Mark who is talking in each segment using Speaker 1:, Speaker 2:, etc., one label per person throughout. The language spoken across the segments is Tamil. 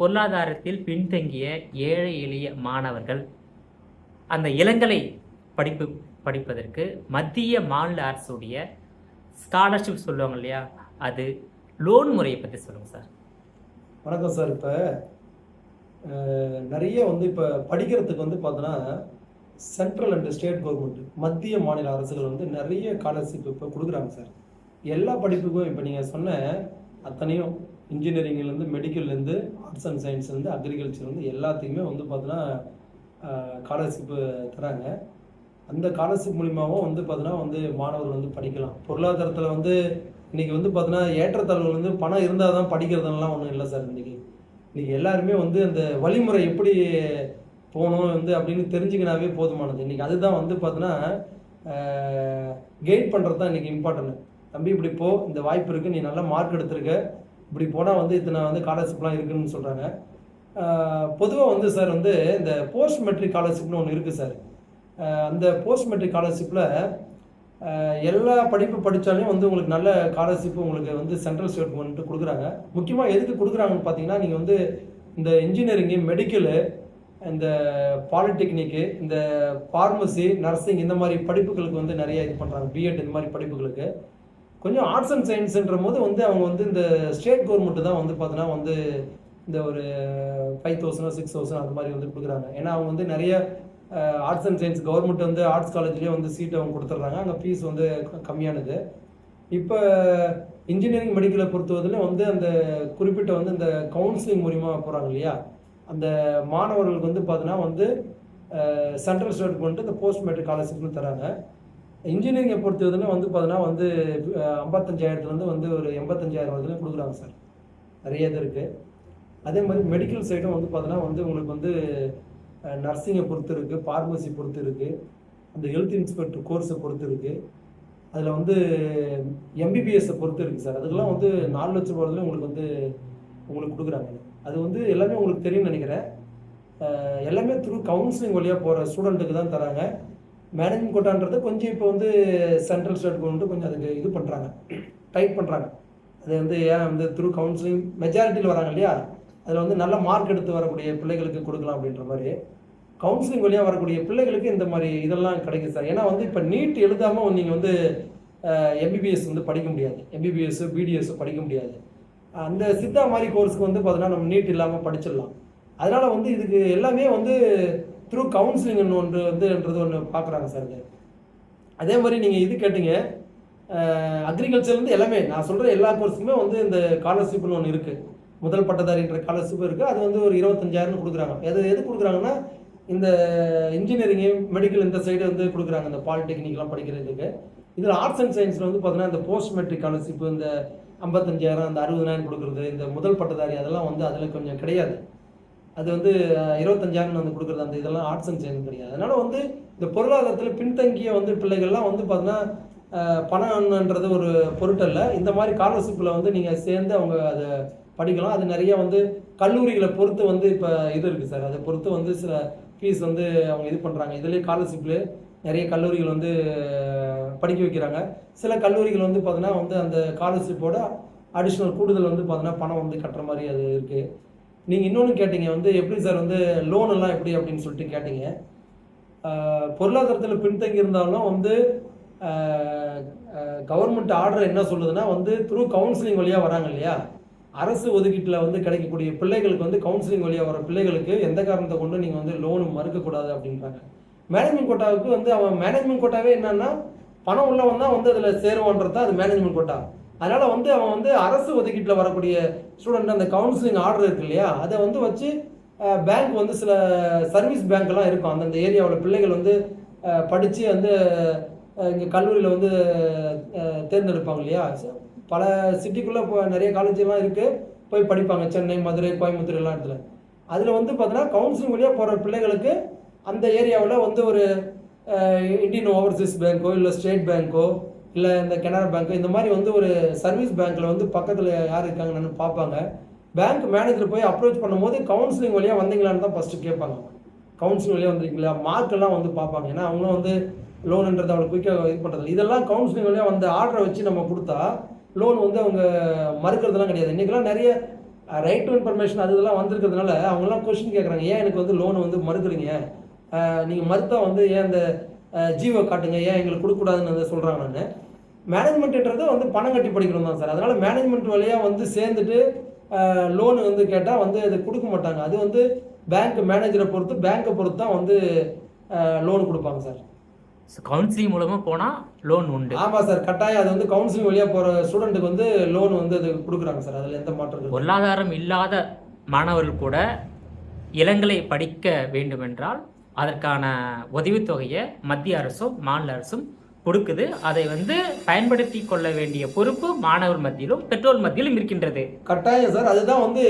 Speaker 1: பொருளாதாரத்தில் பின்தங்கிய ஏழை எளிய மாணவர்கள் அந்த இளங்கலை படிப்பதற்கு மத்திய மாநில அரசுடைய ஸ்காலர்ஷிப் சொல்லுவாங்க இல்லையா, அது லோன் முறையை பற்றி சொல்லுங்கள் சார்.
Speaker 2: வணக்கம் சார். இப்போ நிறைய இப்போ படிக்கிறதுக்கு பார்த்தோன்னா சென்ட்ரல் அண்ட் ஸ்டேட் கவர்மெண்ட் மத்திய மாநில அரசுகள் நிறைய ஸ்காலர்ஷிப் இப்போ கொடுக்குறாங்க சார். எல்லா படிப்புக்கும் இப்போ நீங்கள் சொன்ன அத்தனையும் இன்ஜினியரிங்லேருந்து மெடிக்கல்லேருந்து ஆர்ட்ஸ் அண்ட் சயின்ஸ்லேருந்து அக்ரிகல்ச்சர்லேருந்து எல்லாத்துக்குமே பார்த்தோன்னா ஸ்காலர்ஷிப்பு தராங்க. அந்த ஸ்காலர்ஷிப் மூலிமாவும் பார்த்தோன்னா மாணவர்கள் படிக்கலாம். பொருளாதாரத்தில் இன்றைக்கி பார்த்தோன்னா ஏற்றத்தாழ்வுகள் பணம் இருந்தால் தான் படிக்கிறதுலாம் ஒன்றும் இல்லை சார். இன்றைக்கி எல்லாருமே அந்த வழிமுறை எப்படி போகணும் அப்படின்னு தெரிஞ்சுக்கினாவே போதுமானது. இன்றைக்கி அதுதான் பார்த்தோன்னா கைட் பண்ணுறது தான் இன்றைக்கி இம்பார்ட்டன்ட். தம்பி இப்படி போ, இந்த வாய்ப்பு இருக்குது, நீ நல்லா மார்க் எடுத்திருக்க, இப்படி போனால் இத்தனை ஸ்காலர்ஷிப்லாம் இருக்குதுன்னு சொல்கிறாங்க. பொதுவாக சார் இந்த போஸ்ட் மெட்ரிக் ஸ்காலர்ஷிப்னு ஒன்று இருக்குது சார். அந்த போஸ்ட் மெட்ரிக் ஸ்காலர்ஷிப்பில் எல்லா படிப்பு படித்தாலையும் உங்களுக்கு நல்ல ஸ்காலர்ஷிப் உங்களுக்கு சென்ட்ரல் ஸ்டேட் கவர்மெண்ட் கொடுக்குறாங்க. முக்கியமாக எதுக்கு கொடுக்குறாங்கன்னு பார்த்தீங்கன்னா, நீங்கள் இந்த இன்ஜினியரிங்கு, மெடிக்கலு, இந்த பாலிடெக்னிக்கு, இந்த ஃபார்மசி, நர்சிங் இந்த மாதிரி படிப்புகளுக்கு நிறைய இது பண்ணுறாங்க. பிஎட் இந்த மாதிரி படிப்புகளுக்கு. கொஞ்சம் ஆர்ட்ஸ் அண்ட் சயின்ஸுன்ற போது அவங்க இந்த ஸ்டேட் கவர்மெண்ட்டு தான் பார்த்தோன்னா இந்த ஒரு 5,000 6,000 அந்த மாதிரி கொடுக்குறாங்க. ஏன்னா அவங்க நிறைய arts and science government arts காலேஜ்லேயே சீட் அவங்க கொடுத்துட்றாங்க. அங்கே ஃபீஸ் கம்மியானது. இப்போ இன்ஜினியரிங் மெடிக்கலை பொறுத்தவரையிலும் அந்த குறிப்பிட்ட இந்த கவுன்சிலிங் மூலிமா போகிறாங்க இல்லையா, அந்த மாணவர்களுக்கு பார்த்தோன்னா சென்ட்ரல் ஸ்டேட் கவர்மெண்ட் இந்த போஸ்ட் மெட்ரிக் ஸ்காலர்ஷிப்னு தராங்க. இன்ஜினியரிங்கை பொறுத்தவரையிலும் பார்த்தோன்னா 55,000 ஒரு 85,000 வரைக்கும் கொடுக்குறாங்க சார். நிறைய இது இருக்குது. அதே மாதிரி மெடிக்கல் சைடும் பார்த்தோன்னா உங்களுக்கு நர்சிங்கை பொறுத்து இருக்குது, ஃபார்மசி பொறுத்து இருக்குது, அந்த ஹெல்த் இன்ஸ்பெக்டர் கோர்ஸை பொறுத்து இருக்குது, அதில் எம்பிபிஎஸ்ஸை பொறுத்து இருக்குது சார். அதுக்கெல்லாம் 4 லட்சம் ரூபாய் உங்களுக்கு கொடுக்குறாங்க. அது எல்லாமே உங்களுக்கு தெரியும்னு நினைக்கிறேன். எல்லாமே த்ரூ கவுன்சிலிங் வழியாக போகிற ஸ்டூடெண்ட்டுக்கு தான் தராங்க. மேனேஜ்மெண்ட் கோட்டான்றது கொஞ்சம் இப்போ சென்ட்ரல் ஸ்டேட் கவர்மெண்ட் கொஞ்சம் அதுக்கு இது பண்ணுறாங்க, டைட் பண்ணுறாங்க. அது ஏன் த்ரூ கவுன்சிலிங் மெஜாரிட்டியில் வராங்க இல்லையா, அதில் நல்ல மார்க் எடுத்து வரக்கூடிய பிள்ளைகளுக்கு கொடுக்கலாம் அப்படின்ற மாதிரி கவுன்சிலிங் வழியாக வரக்கூடிய பிள்ளைகளுக்கு இந்த மாதிரி இதெல்லாம் கிடைக்கும் சார். ஏன்னா இப்போ நீட் எழுதாமல் நீங்கள் எம்பிபிஎஸ் படிக்க முடியாது, எம்பிபிஎஸ் பிடிஎஸ் படிக்க முடியாது. அந்த சித்தா மாதிரி கோர்ஸுக்கு பார்த்தோன்னா நம்ம நீட் இல்லாமல் படிச்சிடலாம். அதனால் இதுக்கு எல்லாமே த்ரூ கவுன்சிலிங் ஒன்று பார்க்குறாங்க சார். அதே மாதிரி நீங்கள் இது கேட்டீங்க, அக்ரிகல்ச்சர்லேருந்து எல்லாமே நான் சொல்கிற எல்லா கோர்ஸுக்குமே இந்த ஸ்காலர்ஷிப்னு ஒன்று இருக்குது. முதல் பட்டதாரின்ற ஸ்காலர்ஷிப் இருக்குது. அது ஒரு 25,000 கொடுக்குறாங்க. எது கொடுக்குறாங்கன்னா, இந்த இன்ஜினியரிங்கு, மெடிக்கல் இந்த சைடு கொடுக்குறாங்க, இந்த பாலிடெக்னிக்லாம் படிக்கிறதுக்கு. இதில் ஆர்ட்ஸ் அண்ட் சயின்ஸில் பார்த்தோன்னா இந்த போஸ்ட் மெட்ரிக் ஸ்காலர்ஷிப் இந்த 55,000 அந்த 60,000 கொடுக்குறது, இந்த முதல் பட்டதாரி அதெல்லாம் அதில் கொஞ்சம் கிடையாது. அது 25,000 கொடுக்குறது, அந்த இதெல்லாம் ஆர்ட்ஸ் அண்ட் சயின்ஸ் கிடையாது. அதனால் இந்த பொருளாதாரத்தில் பின்தங்கிய பிள்ளைகள்லாம் பார்த்தோன்னா பணம்ன்றது ஒரு பொருட்டல்ல. இந்த மாதிரி ஸ்காலர்ஷிப்பில் நீங்கள் சேர்ந்து அவங்க அதை படிக்கலாம். அது நிறைய கல்லூரிகளை பொறுத்து இப்போ இது இருக்குது சார். அதை பொறுத்து சில ஃபீஸ் அவங்க இது பண்ணுறாங்க. இதுலேயே ஸ்காலர்ஷிப்லேயே நிறைய கல்லூரிகள் படிக்க வைக்கிறாங்க. சில கல்லூரிகள் பார்த்தோன்னா அந்த ஸ்காலர்ஷிப்போட அடிஷ்னல் கூடுதல் பார்த்தோன்னா பணம் கட்டுற மாதிரி அது இருக்குது. நீங்கள் இன்னொன்று கேட்டீங்க, எப்படி சார் லோனெல்லாம் எப்படி அப்படின்னு சொல்லிட்டு கேட்டீங்க. பொருளாதாரத்தில் பின்தங்கி இருந்தாலும் கவர்மெண்ட் ஆர்டர் என்ன சொல்லுதுன்னா, த்ரூ கவுன்சிலிங் வழியாக வராங்க இல்லையா, அரசு ஒதுக்கீட்டில் கிடைக்கக்கூடிய பிள்ளைகளுக்கு கவுன்சிலிங் வழியாக வர பிள்ளைகளுக்கு எந்த காரணத்தை கொண்டு நீங்கள் லோனு மறுக்கக்கூடாது அப்படின்றாங்க. மேனேஜ்மெண்ட் கோட்டாவுக்கு அவன் மேனேஜ்மெண்ட் கோட்டாவே என்னன்னா, பணம் உள்ளவன் தான் அதில் சேருவான்றது தான் அது மேனேஜ்மெண்ட் கோட்டா. அதனால் அவன் அரசு ஒதுக்கீட்டில் வரக்கூடிய ஸ்டூடெண்ட் அந்த கவுன்சிலிங் ஆர்டர் இருக்கு இல்லையா, அதை வச்சு பேங்க் சில சர்வீஸ் பேங்க்லாம் இருக்கும். அந்தந்த ஏரியாவில் பிள்ளைகள் படித்து இங்கே கல்லூரியில் தேர்ந்தெடுப்பாங்க இல்லையா. பல சிட்டிக்குள்ளே நிறைய காலேஜெல்லாம் இருக்குது, போய் படிப்பாங்க. சென்னை, மதுரை, கோயம்புத்தூர் எல்லாம் இடத்துல. அதில் பார்த்தோன்னா கவுன்சிலிங் வழியாக போகிற பிள்ளைகளுக்கு அந்த ஏரியாவில் ஒரு இந்தியன் ஓவர்சீஸ் பேங்க்கோ இல்லை ஸ்டேட் பேங்க்கோ இல்லை இந்த கனரா பேங்க்கோ இந்த மாதிரி ஒரு சர்வீஸ் பேங்க்கில் பக்கத்தில் யார் இருக்காங்கன்னு பார்ப்பாங்க. பேங்க் மேனேஜர் போய் அப்ரோச் பண்ணும்போது கவுன்சிலிங் வழியாக வந்தீங்களான்னு தான் ஃபஸ்ட்டு கேட்பாங்க. கவுன்சிலிங் வழியாக வந்திருக்கீங்களா, மார்க்கெல்லாம் பார்ப்பாங்க. ஏன்னா அவங்களும் லோனுன்றது அவளுக்கு குயிக்காக இது பண்ணுறது. இதெல்லாம் கவுன்சிலிங் வழியாக ஆர்டரை வச்சு நம்ம கொடுத்தா லோன் அவங்க மறுக்கிறதுலாம் கிடையாது. இன்றைக்கெல்லாம் நிறைய ரைட் டு இன்ஃபர்மேஷன் அது இதெல்லாம் வந்திருக்கிறதுனால அவங்கெல்லாம் கொஸ்டின் கேட்குறாங்க, ஏன் எனக்கு வந்து லோன் வந்து மறுக்கிறீங்க, நீங்கள் மறுத்தா வந்து ஏன் அந்த ஜியோ காட்டுங்க, ஏன் எங்களுக்கு கொடுக்கக்கூடாதுன்னு வந்து சொல்கிறாங்க. நான் மேனேஜ்மெண்ட்டுன்றது வந்து பணம் கட்டி படிக்கணும் தான் சார். அதனால் மேனேஜ்மெண்ட் வழியாக வந்து சேர்ந்துட்டு லோன் வந்து கேட்டால் வந்து அது கொடுக்க மாட்டாங்க. அது வந்து பேங்க் மேனேஜரை பொறுத்து, பேங்க்கை பொறுத்து தான் வந்து லோன் கொடுப்பாங்க சார்.
Speaker 1: கவுன்சிலிங் மூலமாக போனால் லோன் உண்டு.
Speaker 2: ஆமாம் சார், கட்டாயம். அது வந்து கவுன்சிலிங் வழியாக போகிற ஸ்டூடெண்ட்டுக்கு வந்து லோன் வந்து அது கொடுக்குறாங்க சார். அதில் எந்த மாற்றம் இல்லை.
Speaker 1: பொருளாதாரம் இல்லாத மாணவர்கள் கூட இளங்கலை படிக்க வேண்டுமென்றால் அதற்கான உதவித்தொகையை மத்திய அரசும் மாநில அரசும் கொடுக்குது. அதை வந்து பயன்படுத்தி கொள்ள வேண்டிய பொறுப்பு மாணவர் மத்தியிலும் பெற்றோர் மத்தியிலும் இருக்கின்றது.
Speaker 2: கட்டாயம் சார். அதுதான் வந்து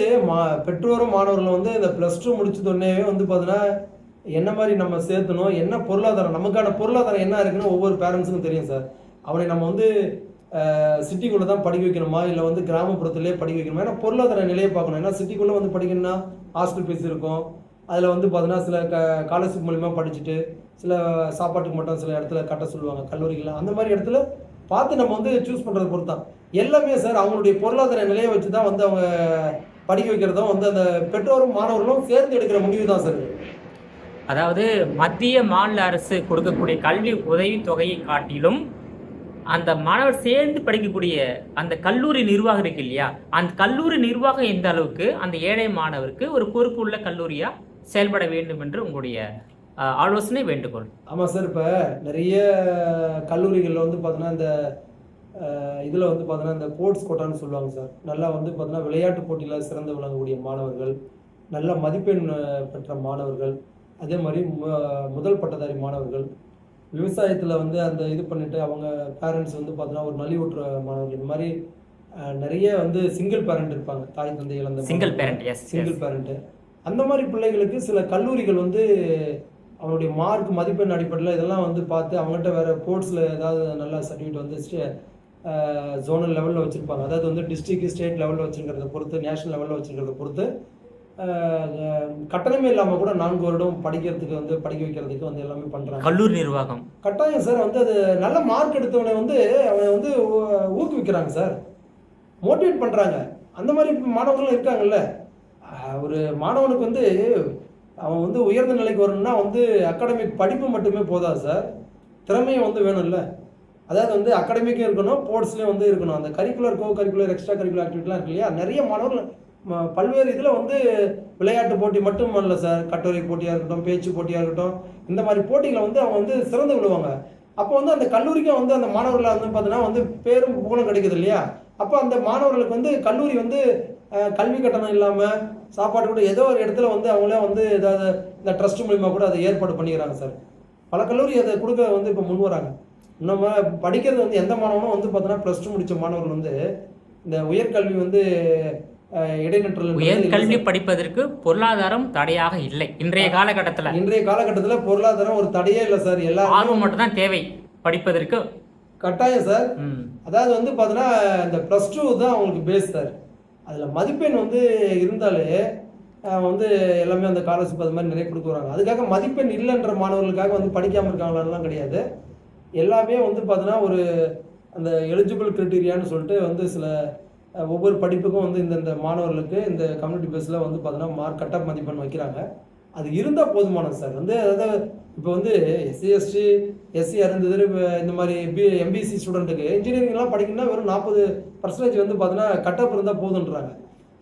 Speaker 2: பெற்றோரும் மாணவர்களும் வந்து இந்த +2 முடிச்சதொடனே வந்து பார்த்தீங்கன்னா என்ன மாதிரி நம்ம சேர்த்தணும், என்ன பொருளாதாரம், நமக்கான பொருளாதாரம் என்ன இருக்குன்னு ஒவ்வொரு பேரண்ட்ஸுக்கும் தெரியும் சார். அவனை நம்ம வந்து சிட்டிக்குள்ளே தான் படிக்க வைக்கணுமா, இல்லை வந்து கிராமப்புறத்துலேயே படிக்க வைக்கணுமா, ஏன்னா பொருளாதார நிலையை பார்க்கணும். ஏன்னா சிட்டிக்குள்ளே வந்து படிக்கணும்னா ஹாஸ்டல் ஃபீஸ் இருக்கும். அதில் வந்து பார்த்தீங்கன்னா சில ஸ்காலர்ஷிப் மூலிமா படிச்சுட்டு சில சாப்பாட்டுக்கு மட்டும் சில இடத்துல கட்ட சொல்லுவாங்க கல்லூரிகள். அந்த மாதிரி இடத்துல பார்த்து நம்ம வந்து சூஸ் பண்ணுறது பொறுத்து தான் எல்லாமே சார். அவங்களுடைய பொருளாதார நிலையை வச்சு தான் வந்து அவங்க படிக்க வைக்கிறதும் வந்து அந்த பெற்றோரும் மாணவர்களும் சேர்ந்து எடுக்கிற முடிவு தான் சார்.
Speaker 1: அதாவது மத்திய மாநில அரசு கொடுக்கக்கூடிய கல்வி உதவித்தொகையை காட்டிலும் அந்த மாணவர் சேர்ந்து படிக்கக்கூடிய அந்த கல்லூரி நிர்வாகம் இருக்கு இல்லையா, அந்த கல்லூரி நிர்வாகம் எந்த அளவுக்கு அந்த ஏழை மாணவருக்கு ஒரு பொறுப்பு உள்ள கல்லூரியா செயல்பட வேண்டும் என்று உங்களுடைய ஆலோசனை வேண்டுகோள்.
Speaker 2: ஆமாம் சார். இப்போ நிறைய கல்லூரிகளில் வந்து பார்த்தீங்கன்னா இந்த இதில் வந்து பார்த்தீங்கன்னா இந்த ஸ்போர்ட்ஸ் கோட்டான்னு சொல்லுவாங்க சார். நல்லா வந்து பார்த்தீங்கன்னா விளையாட்டு போட்டியில் சிறந்து விளங்கக்கூடிய மாணவர்கள், நல்ல மதிப்பெண் பெற்ற மாணவர்கள், அதே மாதிரி முதல் பட்டதாரி மாணவர்கள், விவசாயத்தில் வந்து அந்த இது பண்ணிவிட்டு அவங்க பேரண்ட்ஸ் வந்து பார்த்தீங்கன்னா ஒரு நலிவுற்ற மாணவர்கள், இந்த மாதிரி நிறைய வந்து சிங்கிள் பேரண்ட் இருப்பாங்க, தாய் தந்தை இழந்த
Speaker 1: சிங்கிள் பேரண்ட்.
Speaker 2: Single parent. அந்த மாதிரி பிள்ளைகளுக்கு சில கல்லூரிகள் வந்து அவனுடைய மார்க் மதிப்பெண் அடிப்படையில் இதெல்லாம் வந்து பார்த்து அவங்ககிட்ட வேறு ஸ்போர்ட்ஸில் ஏதாவது நல்ல சர்டிஃபிகேட் வந்து ஜோனல் லெவலில் வச்சுருப்பாங்க. அதாவது வந்து டிஸ்ட்ரிக்ட் ஸ்டேட் லெவலில் வச்சுருக்கிறத பொறுத்து, நேஷனல் லெவலில் வச்சுருக்கிறத பொறுத்து கட்டணமே இல்லாமல் கூட 4 வருடம் படிக்கிறதுக்கு வந்து படிக்க வைக்கிறதுக்கு வந்து எல்லாமே பண்ணுறாங்க
Speaker 1: கல்லூரி நிர்வாகம்.
Speaker 2: கட்டாயம் சார். வந்து அது நல்ல மார்க் எடுத்தவனை வந்து அவனை வந்து ஊக்குவிக்கிறாங்க சார், மோட்டிவேட் பண்ணுறாங்க. அந்த மாதிரி மாணவர்களும் இருக்காங்கல்ல. ஒரு மாணவனுக்கு வந்து அவன் வந்து உயர்ந்த நிலைக்கு வரணும்னா வந்து அகாடமிக் படிப்பு மட்டுமே போதாது சார், திறமையும் வந்து வேணும்ல. அதாவது வந்து அகாடமிக்கும் இருக்கணும், ஸ்போர்ட்ஸ்லேயும் வந்து இருக்கணும். அந்த கரிக்குலர் கரிக்குலர் எக்ஸ்ட்ரா கரிக்குலர் ஆக்டிவிட்டிலாம் இருக்கு இல்லையா, நிறைய மாணவர்கள் பல்வேறு இதில் வந்து விளையாட்டு போட்டி மட்டும் இல்லை சார், கட்டுரை போட்டியாக இருக்கட்டும், பேச்சு போட்டியாக இருக்கட்டும், இந்த மாதிரி போட்டிகளை வந்து அவங்க வந்து சிறந்து விடுவாங்க. அப்போ வந்து அந்த கல்லூரிக்கும் வந்து அந்த மாணவர்களை வந்து பார்த்தீங்கன்னா வந்து பேரும் புகழும் கிடைக்குது இல்லையா. அப்போ அந்த மாணவர்களுக்கு வந்து கல்லூரி வந்து கல்வி கட்டணம் இல்லாமல் சாப்பாடு கூட ஏதோ ஒரு இடத்துல வந்து அவங்களே வந்து ஏதாவது இந்த ட்ரஸ்ட் மூலிமா கூட அதை ஏற்பாடு பண்ணிக்கிறாங்க சார். பல கல்லூரி அதை கொடுக்க வந்து இப்போ முன் வராங்க. நம்ம படிக்கிறது வந்து எந்த மாணவனும் வந்து பார்த்தோன்னா +2 முடித்த மாணவர்கள் வந்து இந்த உயர்கல்வி வந்து
Speaker 1: உயர்கல்வி படிப்பதற்கு பொருளாதாரம் தடையாக இல்லை இன்றைய காலகட்டத்தில்.
Speaker 2: பொருளாதாரம் ஒரு தடையே இல்லை சார். எல்லாரும்
Speaker 1: ஆர்வம் மட்டும் தான் தேவை படிப்பதற்கு.
Speaker 2: கட்டாயம் சார். அதாவது வந்து பார்த்தீங்கன்னா இந்த +2 தான் அவங்களுக்கு பேஸ் சார். அதில் மதிப்பெண் வந்து இருந்தாலே வந்து எல்லாமே அந்த ஸ்காலர்ஷிப் அது மாதிரி நிறைய கொடுக்குறாங்க. அதுக்காக மதிப்பெண் இல்லைன்ற மாணவர்களுக்காக வந்து படிக்காமல் இருக்காங்களான்லாம் கிடையாது. எல்லாமே வந்து பார்த்தீங்கன்னா ஒரு அந்த எலிஜிபிள் கிரைட்டீரியான்னு சொல்லிட்டு வந்து சில ஒவ்வொரு படிப்புக்கும் வந்து இந்த மாணவர்களுக்கு இந்த கம்யூனிட்டி பேஸில் வந்து பார்த்தீங்கன்னா மார்க் கட்-ஆஃப் மதிப்பெண் வைக்கிறாங்க. அது இருந்தால் போதுமானது சார். வந்து அதாவது இப்போ வந்து SC ST SC இருந்தது இந்த மாதிரி MBC ஸ்டூடெண்ட்டுக்கு இன்ஜினியரிங்லாம் படிக்கணும்னா வெறும் 40% வந்து பார்த்தீங்கன்னா கட்-ஆஃப் இருந்தால் போதுன்றாங்க.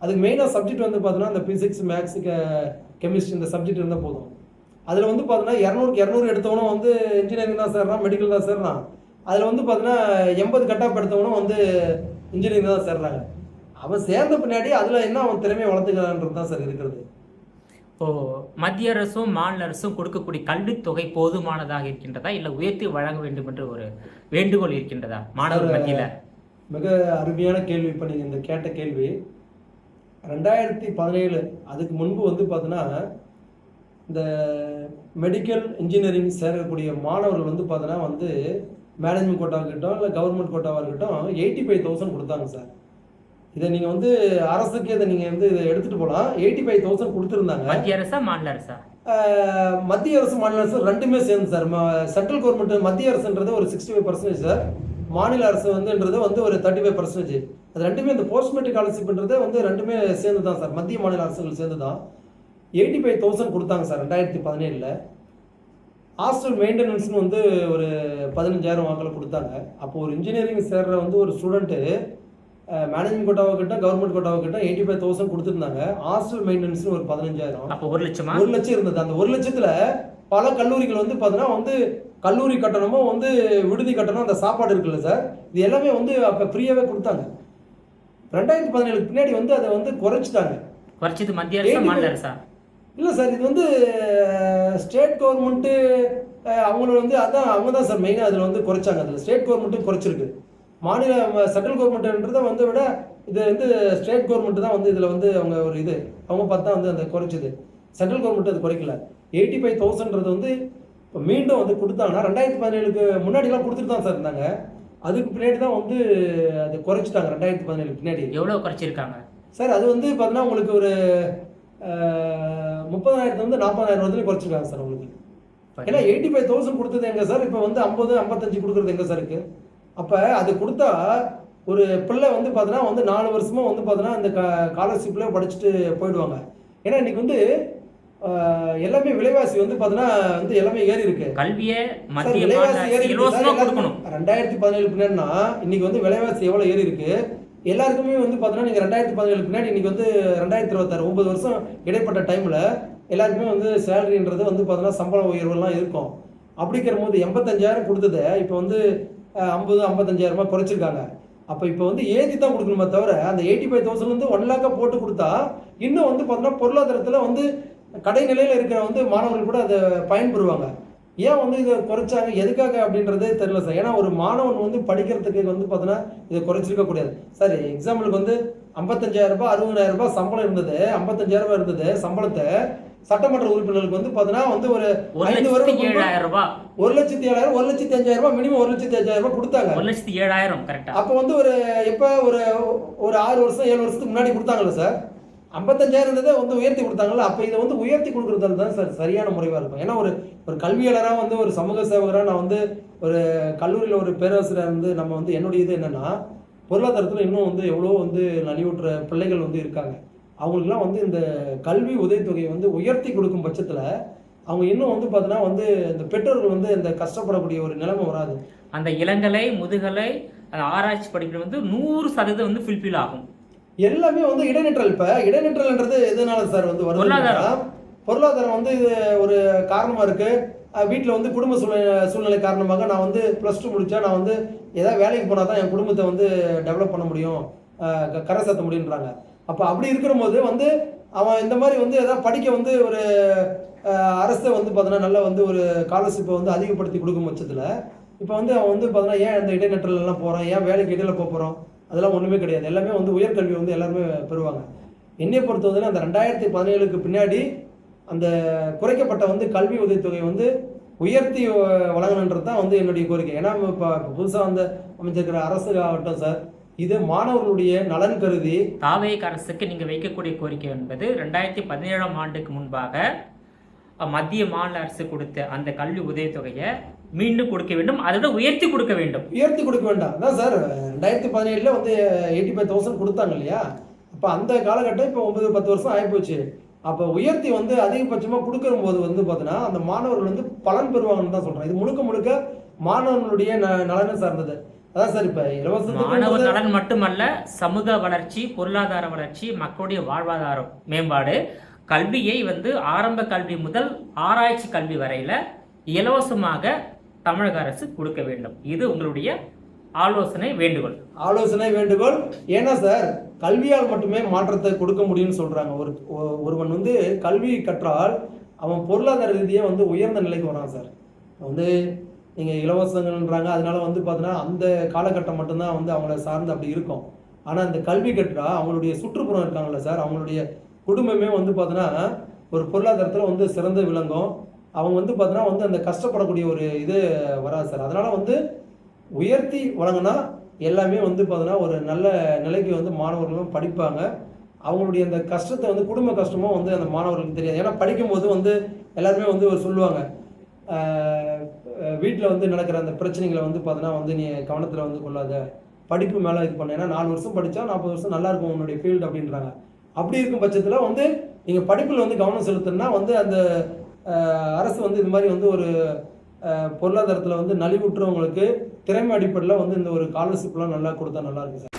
Speaker 2: அதுக்கு மெயினாக சப்ஜெக்ட் வந்து பார்த்தீங்கன்னா இந்த பிசிக்ஸ், மேக்ஸ், கெமிஸ்ட்ரி இந்த சப்ஜெக்ட் இருந்தால் போதும். அதில் வந்து பார்த்தீங்கன்னா 200க்கு 200 எடுத்தவனும் வந்து இன்ஜினியரிங் தான் சேர்றான், மெடிக்கல் தான் சேர்றான். அதில் வந்து பார்த்தீங்கன்னா 80 கட்-ஆஃப் எடுத்தவனும் வந்து இன்ஜினியரிங் தான் சேர்றாங்க. அவன் சேர்ந்த பின்னாடி அதில் என்ன அவன் திறமையை வளர்த்துக்கிறான்றது தான் சார் இருக்கிறது.
Speaker 1: மத்திய அரசும் மாநில அரசும் கொடுக்கக்கூடிய கல்வித்தொகை போதுமானதாக இருக்கின்றதா, இல்லை உயர்த்தி வழங்க வேண்டும் என்று ஒரு வேண்டுகோள் இருக்கின்றதா மாணவர் மத்தியில்?
Speaker 2: மிக அருமையான கேள்வி. இப்போ நீங்கள் இந்த கேட்ட கேள்வி 2017 அதுக்கு முன்பு வந்து பார்த்தீங்கன்னா இந்த மெடிக்கல் இன்ஜினியரிங் சேரக்கூடிய மாணவர்கள் வந்து பார்த்தீங்கன்னா வந்து மேனேஜ்மெண்ட் கோட்டாவாக இருக்கட்டும் இல்லை கவர்மெண்ட் கோட்டாவாக இருக்கட்டும் 85,000 கொடுத்தாங்க சார். இதை நீங்கள் வந்து அரசுக்கு இதை நீங்கள் வந்து இதை எடுத்துகிட்டு போகலாம். 85,000 கொடுத்துருந்தாங்க.
Speaker 1: மத்திய அரசா மாநில அரசா?
Speaker 2: மத்திய அரசு மாநில அரசு ரெண்டுமே சேர்ந்து சார். சென்ட்ரல் கவர்மெண்ட் மத்திய அரசுன்றது ஒரு 65% சார், மாநில அரசு வந்துன்றது வந்து ஒரு 35%. அது ரெண்டுமே இந்த போஸ்ட் மெட்ரிக் ஸ்காலர்ஷிப்ன்றது வந்து ரெண்டுமே சேர்ந்து தான் சார், மத்திய மாநில அரசுகள் சேர்ந்து தான் 85,000 கொடுத்தாங்க சார் 2017ல். ஹாஸ்டல் மெயின்டெனன்ஸ்னு வந்து ஒரு 15,000 வாக்கில் கொடுத்தாங்க. அப்போ ஒரு இன்ஜினியரிங் சேர்ற வந்து ஒரு ஸ்டூடெண்ட்டு மேனேஜ்மெண்ட் கோட்டாவுக்கிட்ட கவர்மெண்ட் கோட்டாவுக்கிட்ட 85,000 கொடுத்துருந்தாங்க. ஹாஸ்டல் மெயின்டெனன்ஸ்னு ஒரு 15,000.
Speaker 1: அப்போ 1,00,000
Speaker 2: 1,00,000 இருந்தது. அந்த 1,00,000த்துல பல கல்லூரிகள் வந்து பார்த்தீங்கன்னா வந்து கல்லூரி கட்டணமும் வந்து விடுதி கட்டணம், அந்த சாப்பாடு இருக்குல்ல சார், இது எல்லாமே வந்து அப்போ ஃப்ரீயாகவே கொடுத்தாங்க. 2017 பின்னாடி வந்து அதை வந்து குறைச்சிட்டாங்க.
Speaker 1: குறைச்சது மத்திய அரசா மாநில அரசா?
Speaker 2: இல்லை சார், இது வந்து ஸ்டேட் கவர்மெண்ட்டு அவங்களோட வந்து அதான் அவங்க தான் சார் மெயினாக அதில் வந்து குறைச்சாங்க. அதில் ஸ்டேட் கவர்மெண்ட்டும் குறைச்சிருக்கு. மாநில சென்ட்ரல் கவர்மெண்ட்டுன்றதை வந்து விட இது வந்து ஸ்டேட் கவர்மெண்ட் தான் வந்து இதில் வந்து அவங்க ஒரு இது அவங்க பார்த்தா வந்து அந்த குறைச்சிது. சென்ட்ரல் கவர்மெண்ட் அது குறைக்கல. 85,000ன்றது வந்து இப்போ மீண்டும் வந்து கொடுத்தாங்கன்னா 2017க்கு முன்னாடிலாம் கொடுத்துட்டு தான் சார் இருந்தாங்க. அதுக்கு பின்னாடி தான் வந்து அது குறைச்சிட்டாங்க 2017 பின்னாடி.
Speaker 1: எவ்வளோ குறைச்சிருக்காங்க
Speaker 2: சார்? அது வந்து பார்த்தீங்கன்னா உங்களுக்கு ஒரு 30,000 வந்து 40,000 வந்து குறைச்சிருக்காங்க சார் உங்களுக்கு. ஏன்னா 85,000 கொடுத்தது எங்கே சார் இப்போ வந்து 50, 55 கொடுக்குறது எங்கே சார் இருக்குது? அப்போ அது கொடுத்தா ஒரு பிள்ளை வந்து பார்த்தீங்கன்னா வந்து 4 வருஷமாக வந்து பார்த்தீங்கன்னா இந்த ஸ்காலர்ஷிப்பில் படிச்சுட்டு போயிடுவாங்க. ஏன்னா இன்னைக்கு வந்து எல்லாமே விலைவாசி வந்து பார்த்தீங்கன்னா வந்து எல்லாமே ஏறி இருக்கு.
Speaker 1: கல்வியை
Speaker 2: மத்திய விலைவாசி ஏறி கொடுக்கணும். 2017 பின்னாடினா இன்னைக்கு வந்து விலைவாசி எவ்வளோ ஏறி இருக்கு எல்லாருக்குமே வந்து பார்த்தீங்கன்னா நீங்கள் 2017 பின்னாடி இன்னைக்கு வந்து 2026 9 வருஷம் இடைப்பட்ட டைமில் எல்லாருக்குமே வந்து சேலரின்றது வந்து பார்த்தீங்கன்னா சம்பள உயர்வுலாம் இருக்கும். அப்படிங்கிற போது 85,000 கொடுத்ததை இப்போ வந்து 50, 55,000 குறைச்சிருக்காங்க. அப்போ இப்போ வந்து ஏற்றி தான் கொடுக்கணுமே தவிர அந்த 85,000 வந்து 1 lakh போட்டு கொடுத்தா இன்னும் வந்து பார்த்தீங்கன்னா பொருளாதாரத்தில் வந்து கடைநிலையில் இருக்கிற வந்து மாணவர்கள் கூட அதை பயன்பெறுவாங்க. ஏன் வந்து இதை குறைச்சாங்க, எதுக்காக அப்படின்றதே தெரியல சார். ஏன்னா ஒரு மாணவன் வந்து படிக்கிறதுக்கு வந்து பார்த்தீங்கன்னா இதை குறைச்சிருக்க கூடாது சார். எக்ஸாம்பிளுக்கு வந்து 55,000 60,000 சம்பளம் இருந்தது, 55,000 இருந்தது சம்பளத்தை சட்டமன்ற உறுப்பினர்களுக்கு வந்து பார்த்தீங்கன்னா வந்து ஒரு 5 வருடம்
Speaker 1: 1,07,000
Speaker 2: 1,07,000 1,05,000 மினிமம் 1,07,000 கொடுத்தாங்க.
Speaker 1: 1,07,000 கரெக்டா?
Speaker 2: அப்போ வந்து ஒரு எப்போ ஒரு 6 வருஷம் 7 வருஷத்துக்கு முன்னாடி கொடுத்தாங்கல்ல சார், 55,000 இருந்ததை வந்து உயர்த்தி கொடுத்தாங்கல்ல. அப்போ இதை வந்து உயர்த்தி கொடுக்குறது தான் சார் சரியான முறையாக இருக்கும். ஏன்னா ஒரு கல்வியாளராக வந்து ஒரு சமூக சேவகராக நான் வந்து ஒரு கல்லூரியில் ஒரு பேராசிரியர் வந்து நம்ம வந்து என்னுடைய இது என்னென்னா பொருளாதாரத்தில் இன்னும் வந்து எவ்வளோ வந்து நலிவுற்ற பிள்ளைகள் வந்து இருக்காங்க. அவங்களுக்குலாம் வந்து இந்த கல்வி உதவித்தொகையை வந்து உயர்த்தி கொடுக்கும் பட்சத்தில் அவங்க இன்னும் வந்து பார்த்தீங்கன்னா வந்து இந்த பெற்றோர்கள் வந்து இந்த கஷ்டப்படக்கூடிய ஒரு நிலைமை வராது.
Speaker 1: அந்த இளங்கலை முதுகலை ஆராய்ச்சி படிப்பு வந்து 100% வந்து ஃபுல்ஃபில் ஆகும்.
Speaker 2: எல்லாமே வந்து இடைநிற்றல். இப்போ இடைநிற்றல்ன்றது எதனால சார் வந்து வருது? பொருளாதாரம் வந்து இது ஒரு காரணமாக இருக்குது. வீட்டில் வந்து குடும்ப சூழ்நிலை காரணமாக நான் வந்து +2 முடித்தா நான் வந்து ஏதாவது வேலைக்கு போனால் தான் என் குடும்பத்தை வந்து டெவலப் பண்ண முடியும், கரை சேர்த்த முடியுன்றாங்க. அப்போ அப்படி இருக்கிற போது வந்து அவன் இந்த மாதிரி வந்து எதாவது படிக்க வந்து ஒரு அரசை வந்து பார்த்தீங்கன்னா நல்லா வந்து ஒரு ஸ்காலர்ஷிப்பை வந்து அதிகப்படுத்தி கொடுக்கும் பட்சத்தில் இப்போ வந்து அவன் வந்து பார்த்தீங்கன்னா ஏன் இந்த இடைநிற்றலாம் போகிறான், ஏன் வேலைக்கு இடையில போகிறோம், அதெல்லாம் ஒன்றுமே கிடையாது. எல்லாமே வந்து உயர்கல்வி வந்து எல்லாருமே பெறுவாங்க. என்னை பொறுத்தவரை அந்த 2017க்கு பின்னாடி அந்த குறைக்கப்பட்ட வந்து கல்வி உதவித்தொகை வந்து உயர்த்தி வழங்கணுன்றது தான் வந்து என்னுடைய கோரிக்கை. ஏன்னா இப்போ புதுசாக வந்து அமைச்சிருக்கிற அரசு ஆகட்டும் சார், இது மாணவர்களுடைய நலன் கருதி
Speaker 1: தாவேக அரசுக்கு நீங்கள் வைக்கக்கூடிய கோரிக்கை என்பது 2017ஆம் ஆண்டுக்கு முன்பாக மத்திய மாநில அரசு கொடுத்த அந்த கல்வி உதவித்தொகையை மீண்டும் கொடுக்க வேண்டும், அதோட உயர்த்தி கொடுக்க வேண்டும்.
Speaker 2: உயர்த்தி கொடுக்க வேண்டாம் அதான் சார். 2017 வந்து 85,000 கொடுத்தாங்க இல்லையா? அப்போ அந்த காலகட்டம் இப்போ 9-10 வருஷம் ஆகிப்போச்சு. அப்போ உயர்த்தி வந்து அதிகபட்சமாக கொடுக்குற போது வந்து பார்த்தீங்கன்னா அந்த மாணவர்கள் வந்து பலன் பெறுவாங்கன்னு தான் சொல்கிறேன். இது முழுக்க முழுக்க மாணவர்களுடைய நலனை சார்ந்தது. அதான் சார். இப்போ இலவச
Speaker 1: மாணவர் நலன் மட்டுமல்ல, சமூக வளர்ச்சி, பொருளாதார வளர்ச்சி, மக்களுடைய வாழ்வாதாரம் மேம்பாடு, கல்வியை வந்து ஆரம்ப கல்வி முதல் ஆராய்ச்சி கல்வி வரையில இலவசமாக தமிழக அரசு கொடுக்க வேண்டும். இது உங்களுடைய ஆலோசனை வேண்டுகோள்.
Speaker 2: ஏன்னா சார் கல்வியால் மட்டுமே மாற்றத்தை கொடுக்க முடியும்னு சொல்றாங்க. ஒருவன் வந்து கல்வி கற்றால் அவன் பொருளாதார ரீதியாக வந்து உயர்ந்த நிலைக்கு வரான் சார். வந்து நீங்கள் இலவசங்கள்ன்றாங்க, அதனால வந்து பார்த்தீங்கன்னா அந்த காலகட்டம் மட்டும்தான் வந்து அவங்கள சார்ந்து அப்படி இருக்கும். ஆனால் இந்த கல்வி கற்றா அவங்களுடைய சுற்றுப்புறம் இருக்காங்கல்ல சார், அவங்களுடைய குடும்பமே வந்து பார்த்தீங்கன்னா ஒரு பொருளாதாரத்தில் வந்து சிறந்து விளங்கும். அவங்க வந்து பார்த்தீங்கன்னா வந்து அந்த கஷ்டப்படக்கூடிய ஒரு இது வராது சார். அதனால் வந்து உயர்த்தி வழங்கினா எல்லாமே வந்து பார்த்தீங்கன்னா ஒரு நல்ல நிலைக்கு வந்து மாணவர்களும் படிப்பாங்க. அவங்களுடைய அந்த கஷ்டத்தை வந்து குடும்ப கஷ்டமும் வந்து அந்த மாணவர்களுக்கு தெரியாது. ஏன்னா படிக்கும்போது வந்து எல்லாருமே வந்து ஒரு சொல்லுவாங்க, வீட்டில் வந்து நடக்கிற அந்த பிரச்சனைகளை வந்து பார்த்தீங்கன்னா வந்து நீ கவனத்தில் வந்து கொள்ளாத, படிப்பு மேலே இது பண்ண. ஏன்னா 4 வருஷம் படித்தா 40 வருஷம் நல்லா இருக்கும் உன்னுடைய ஃபீல்டு அப்படின்றாங்க. அப்படி இருக்கும் பட்சத்தில் வந்து நீங்கள் படிப்பில் வந்து கவனம் செலுத்தணும்னா வந்து அந்த அரசு வந்து இது மாதிரி வந்து ஒரு பொருளாதாரத்தில் வந்து நலிவுற்றவங்களுக்கு திறமை அடிப்படையில் வந்து இந்த ஒரு ஸ்காலர்ஷிப்லாம் நல்லா கொடுத்தா நல்லா இருக்கும் சார்.